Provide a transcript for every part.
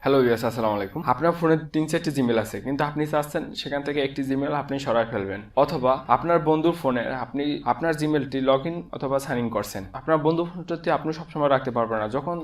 Hello yes, আসসালামু আলাইকুম। আপনার ফোনে 3-4টি জিমেল আছে, কিন্তু আপনি চাচ্ছেন সেখান থেকে একটি জিমেল আপনি সরায় ফেলবেন, অথবা আপনার বন্ধুর ফোনে আপনি আপনার জিমেলটি লগ ইন অথবা সাইন ইন করছেন। আপনার বন্ধু ফোনটি আপনি সবসময় রাখতে পারবেন না। যখন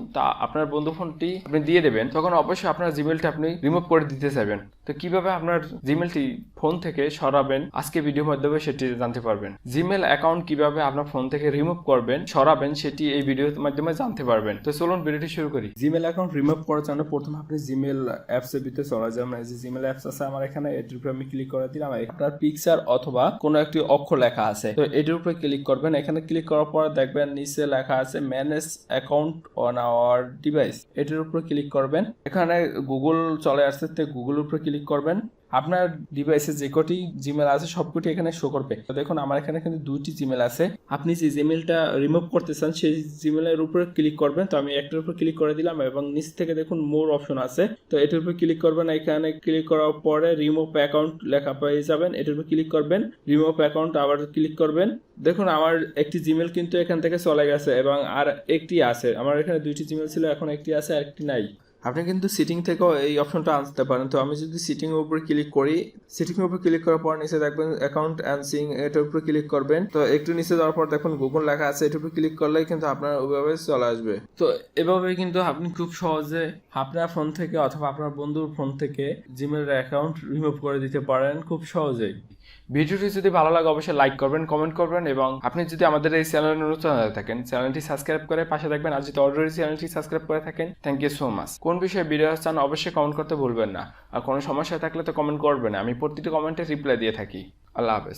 আপনার বন্ধু ফোনটি আপনি দিয়ে দেবেন, তখন অবশ্যই আপনার জিমেলটি আপনি রিমুভ করে দিতে চাইবেন। তো কিভাবে আপনার জিমেলটি ফোন থেকে সরাবেন, আজকে ভিডিওর মাধ্যমে সেটি জানতে পারবেন। জিমেল অ্যাকাউন্ট কিভাবে আপনার ফোন থেকে রিমুভ করবেন, সরাবেন, সেটি এই ভিডিওর মাধ্যমে জানতে পারবেন। তো চলুন ভিডিওটি শুরু করি। জিমেল অ্যাকাউন্ট রিমুভ করার জন্য প্রথমে আপনি জিমেল অ্যাপস এর ভিতরে চলে যাবেন। এই যে জিমেল অ্যাপস আছে আমার এখানে, এটির উপরে আমি ক্লিক করে দিলাম। আপনার পিকচার অথবা কোনো একটি অক্ষর লেখা আছে, তো এটির উপরে ক্লিক করবেন। এখানে ক্লিক করার পর দেখবেন নিচে লেখা আছে manage account on our device, এটির উপরে ক্লিক করবেন। এখানে গুগল চলে আসছে, তো গুগলের উপরে ক্লিক করবেন। আপনার ডিভাইসে যে কটি জিমেল আছে সবকটি এখানে শো করবে। তো দেখুন আমার এখানে কিন্তু 2টি জিমেল আছে। আপনি যে জিমেলটা রিমুভ করতে চান সেই জিমেলের উপরে ক্লিক করবেন। তো আমি একটার উপর ক্লিক করে দিলাম এবং নিচ থেকে দেখুন মোর অপশন আছে, তো এটার উপর ক্লিক করবেন। এখানে ক্লিক করার পরে রিমুভ অ্যাকাউন্ট লেখা পেয়ে যাবেন, এটার উপর ক্লিক করবেন। রিমুভ অ্যাকাউন্ট আবার ক্লিক করবেন। দেখুন আমার একটি জিমেল কিন্তু এখান থেকে চলে গেছে এবং আর একটি আছে। আমার এখানে 2টি জিমেল ছিল, এখন একটি আছে আর একটি নাই। আপনি কিন্তু সিটিং থেকেও এই অপশনটা আনতে পারেন। তো আমি যদি সিটিং এর উপর ক্লিক করি, সিটিং এর উপর ক্লিক করার পর নিচে দেখবেন অ্যাকাউন্ট অ্যান্ড সিং, এটার উপর ক্লিক করবেন। তো একটু নিচে যাওয়ার পর দেখুন গুগল লেখা আছে, এটার উপর ক্লিক করলেই কিন্তু আপনার ওইভাবে চলে আসবে। তো এভাবে কিন্তু আপনি খুব সহজে আপনার ফোন থেকে অথবা আপনার বন্ধুর ফোন থেকে জিমেলের অ্যাকাউন্ট রিমুভ করে দিতে পারেন খুব সহজেই। ভিডিওটি যদি ভালো লাগে অবশ্যই লাইক করবেন, কমেন্ট করবেন, এবং আপনি যদি আমাদের এই চ্যানেলে নতুন হয়ে থাকেন চ্যানেলটি সাবস্ক্রাইব করে পাশে থাকবেন। আর যদি অলরেডি চ্যানেলটি সাবস্ক্রাইব করে থাকেন, থ্যাংক ইউ সো মাচ। কোন বিষয়ে ভিডিও চান অবশ্যই কমেন্ট করতে ভুলবেন না। আর কোনো সমস্যা থাকলে তো কমেন্ট করবেন, আমি প্রতিটি কমেন্টে রিপ্লাই দিয়ে থাকি। আল্লাহ হাফেজ।